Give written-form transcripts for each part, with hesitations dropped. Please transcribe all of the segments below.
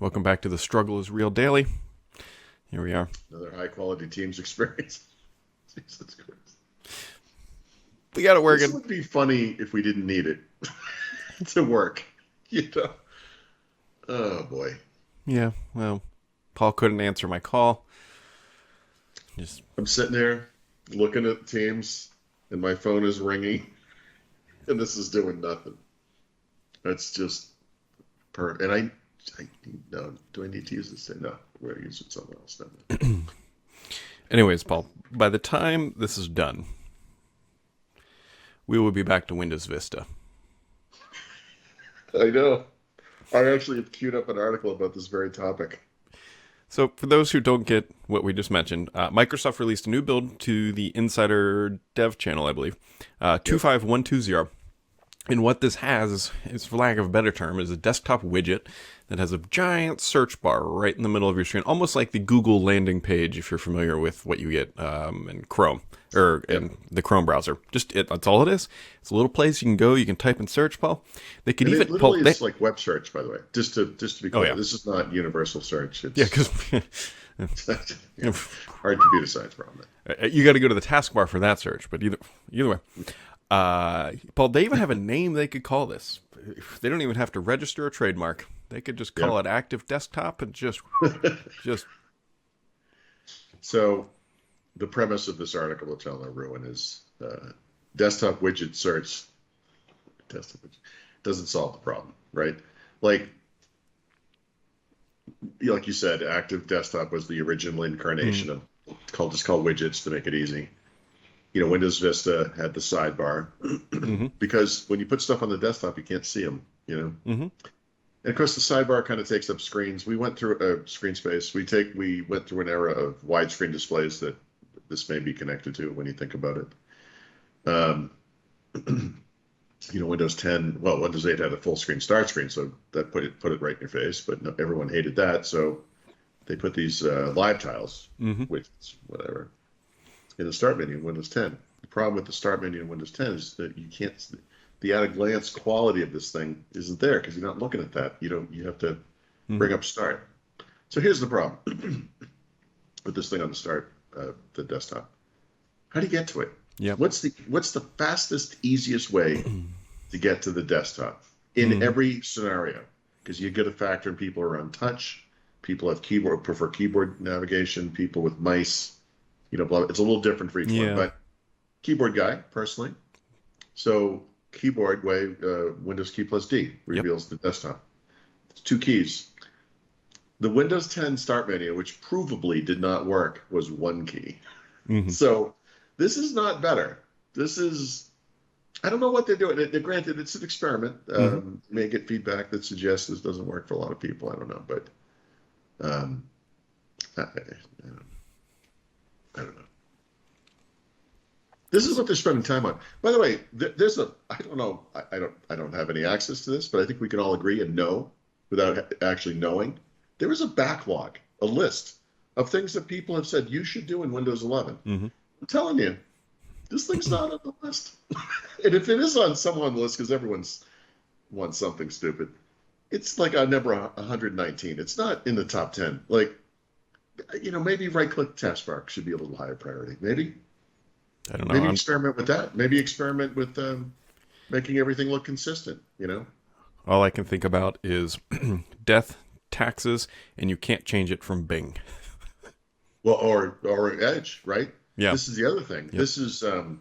Welcome back to the Struggle is Real Daily. Here we are. Another high quality Teams experience. Jesus Christ. We got it This working. would be funny if we didn't need it to work. You know? Oh boy. Yeah, well, Paul couldn't answer my call. Just I'm sitting there looking at Teams and my phone is ringing and this is doing nothing. That's just and I no, do I need to use this thing? No, we're gonna use it something else. anyways, Paul, by the time this is done, we will be back to Windows Vista. I know. I actually have queued up an article about this very topic. So, for those who don't get what we just mentioned, Microsoft released a new build to the Insider Dev channel, I believe, 25120. And what this has is, for lack of a better term, is a desktop widget that has a giant search bar right in the middle of your screen, almost like the Google landing page, if you're familiar with what you get in Chrome or in the Chrome browser. That's all it is. It's a little place you can go. You can type in search, Paul. They could And even it literally Paul, is like web search, by the way. Just to be clear, yeah. this is not universal search. Yeah, It's because hard computer science problem. you got to go to the taskbar for that search. But either way, Paul, they even have a name they could call this. They don't even have to register a trademark. They could just call it Active Desktop and just. So, the premise of this article, which I'll not ruin, is desktop widget search. Desktop widget doesn't solve the problem, right? Like you said, Active Desktop was the original incarnation of just call widgets to make it easy. Windows Vista had the sidebar because when you put stuff on the desktop, you can't see them. And of course, the sidebar kind of takes up screens. We went through a screen space. We went through an era of widescreen displays that this may be connected to when you think about it. Windows 10, Windows 8 had a full screen start screen, so that put it right in your face. But no, everyone hated that, so they put these live tiles, which whatever, in the start menu in Windows 10. The problem with the start menu in Windows 10 is that you can't. The at-a-glance quality of this thing isn't there because you're not looking at that. You have to bring up start. So here's the problem with this thing on the desktop. How do you get to it? Yeah. What's the fastest, easiest way to get to the desktop in every scenario? Because you get a factor in people are on touch, people have prefer keyboard navigation, people with mice, blah, it's a little different for each one. But keyboard guy, personally. So keyboard way, Windows key plus D reveals the desktop. It's 2 keys. The Windows 10 start menu, which provably did not work, was 1 key. So this is not better. This is, I don't know what they're doing. Granted, it's an experiment. You may get feedback that suggests this doesn't work for a lot of people. I don't know, but I don't know. This is what they're spending time on. By the way, I don't know. I don't have any access to this, but I think we can all agree and know without actually knowing. There is a backlog, a list of things that people have said you should do in Windows 11. I'm telling you, this thing's not on the list. And if it is on some on the list, because everyone's wants something stupid, it's like a number 119. It's not in the top 10. Like, maybe right-click taskbar should be a little higher priority. Maybe. I don't know. Maybe experiment with that. Maybe experiment with making everything look consistent. All I can think about is death, taxes, and you can't change it from Bing. Well, or Edge, right? Yeah. This is the other thing. Yep. This is, and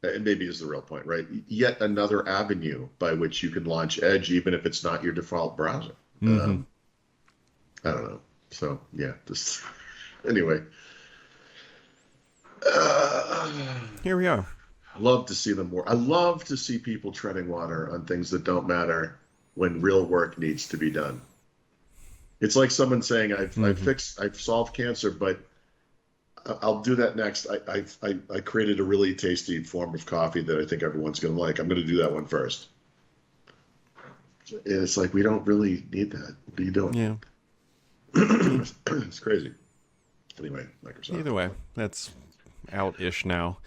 maybe is the real point, right? Yet another avenue by which you can launch Edge, even if it's not your default browser. I don't know. So yeah, anyway. Here we are. I love to see them more. I love to see people treading water on things that don't matter when real work needs to be done. It's like someone saying, I've solved cancer, but I'll do that next. I created a really tasty form of coffee that I think everyone's going to like. I'm going to do that one first. And it's like, we don't really need that. What are you doing? Yeah. It's crazy. Anyway, Microsoft. Either way, that's out-ish now.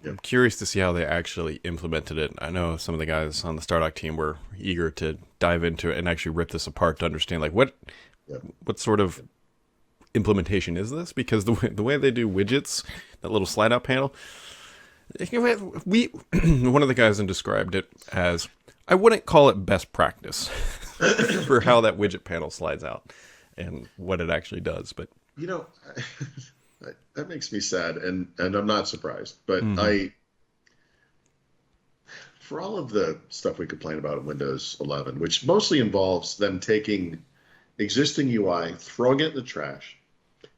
I'm curious to see how they actually implemented it. I know some of the guys on the Stardock team were eager to dive into it and actually rip this apart to understand like what sort of implementation is this? Because the way they do widgets, that little slide out panel, we one of the guys described it as, I wouldn't call it best practice for how that widget panel slides out and what it actually does, but that makes me sad, and I'm not surprised. But for all of the stuff we complain about in Windows 11, which mostly involves them taking existing UI, throwing it in the trash,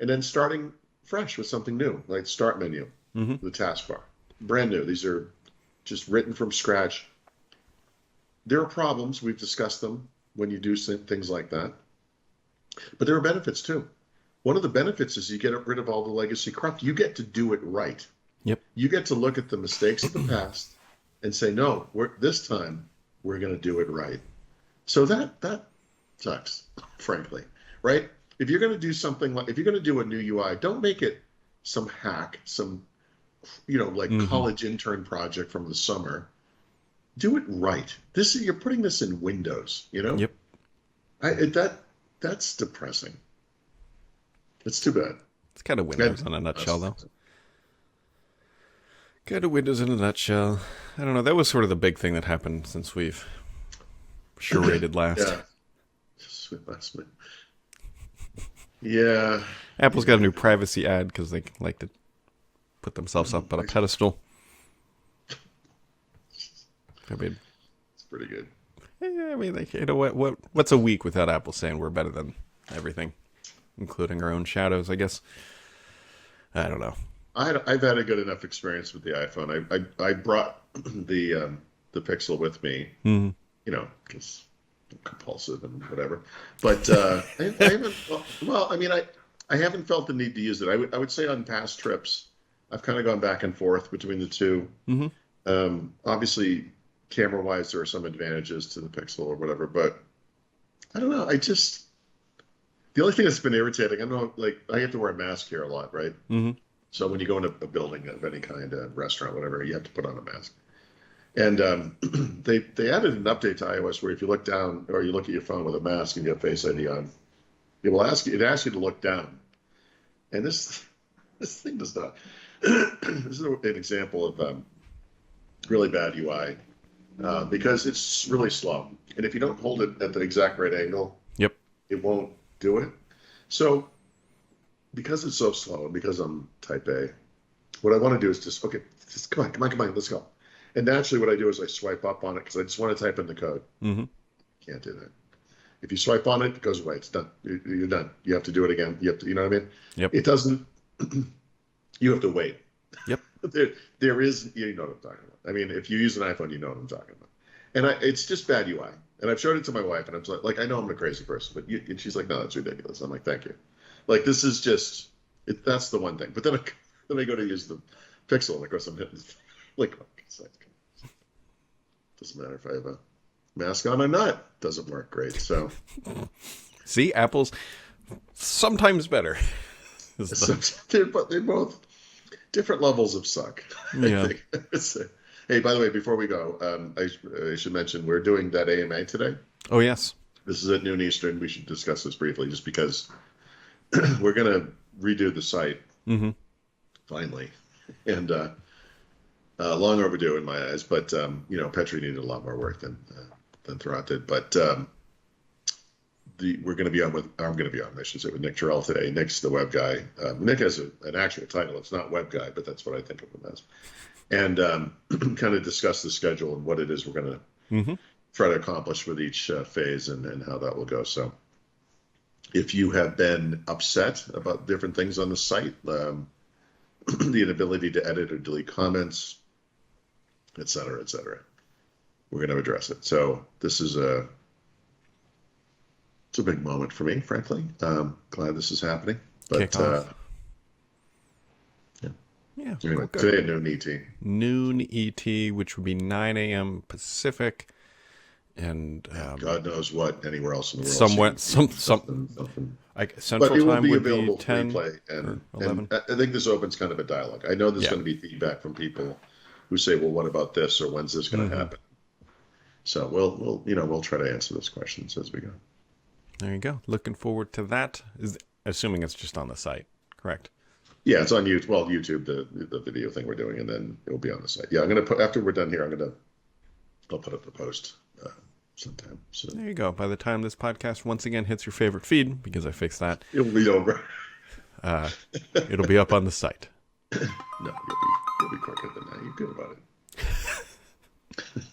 and then starting fresh with something new, like Start menu, the taskbar, brand new. These are just written from scratch. There are problems. We've discussed them when you do things like that, but there are benefits too. One of the benefits is you get rid of all the legacy crap. You get to do it right. Yep. You get to look at the mistakes of the past and say, no, this time we're going to do it right. So that sucks, frankly, right? If you're going to do something like, if you're going to do a new UI, don't make it some hack, some, college intern project from the summer. Do it right. You're putting this in Windows, Yep. That's depressing. It's too bad. It's kind of Windows in a nutshell, though. Kind of Windows in a nutshell. I don't know. That was sort of the big thing that happened since we've charaded last. Yeah. Apple's got a new privacy ad because they like to put themselves up on a pedestal. I mean, it's pretty good. Yeah, I mean, what's a week without Apple saying we're better than everything, including our own shadows, I guess. I don't know. I've had a good enough experience with the iPhone. I brought the Pixel with me, because I'm compulsive and whatever. But I haven't. Well, I mean, I haven't felt the need to use it. I would say on past trips, I've kind of gone back and forth between the two. Obviously, camera-wise, there are some advantages to the Pixel or whatever, but I don't know. The only thing that's been irritating, I know, like, I have to wear a mask here a lot, right? So when you go into a building of any kind, a restaurant, whatever, you have to put on a mask. And they added an update to iOS where if you look down or you look at your phone with a mask and you have Face ID on, it asks you to look down. And this thing does not. This is an example of really bad UI because it's really slow. And if you don't hold it at the exact right angle, it won't do it. So because it's so slow and because I'm type A, what I want to do is just come on, let's go. And naturally what I do is I swipe up on it because I just want to type in the code. Can't do that. If you swipe on it, it goes away. It's done. You're done. You have to do it again. You have to, you know what I mean? It doesn't, you have to wait. There is, you know what I'm talking about. I mean, if you use an iPhone, you know what I'm talking about. And it's just bad UI. And I've showed it to my wife, and I'm like, I know I'm a crazy person, but and she's like, no, that's ridiculous. I'm like, thank you. Like, this is just, that's the one thing. But then I go to use the Pixel, and of course I'm hitting, like, doesn't matter if I have a mask on or not. Doesn't work great. So, see, Apple's sometimes better. They're both different levels of suck. Yeah. I think. Hey, by the way, before we go, I should mention we're doing that AMA today. Oh, yes. This is at noon Eastern. We should discuss this briefly just because we're going to redo the site finally. And long overdue in my eyes. But, Petri needed a lot more work than Thurrott did. But we're going to be on I'm going to be on, I should say, with Nick Terrell today. Nick's the web guy. Nick has an actual title. It's not web guy, but that's what I think of him as. And kind of discuss the schedule and what it is we're going to try to accomplish with each phase and how that will go. So if you have been upset about different things on the site, the inability to edit or delete comments, et cetera, we're going to address it. So this is it's a big moment for me, frankly. Glad this is happening. But yeah. Anyway, today at noon ET. Noon ET, which would be 9 a.m. Pacific, and God knows what anywhere else in the world. Something. Central but it will time be would available be 10 to replay, and 11. I think this opens kind of a dialogue. I know there's going to be feedback from people who say, well, what about this, or when's this going to happen? So we'll try to answer those questions as we go. There you go. Looking forward to that. Assuming it's just on the site, correct? Yeah, it's on YouTube. Well, YouTube, the video thing we're doing, and then it'll be on the site. Yeah, I'm gonna put, after we're done here, I'll put up the post sometime. So There you go. By the time this podcast once again hits your favorite feed, because I fixed that, it'll be over. it'll be up on the site. No, you'll be quicker than that. You're good about it.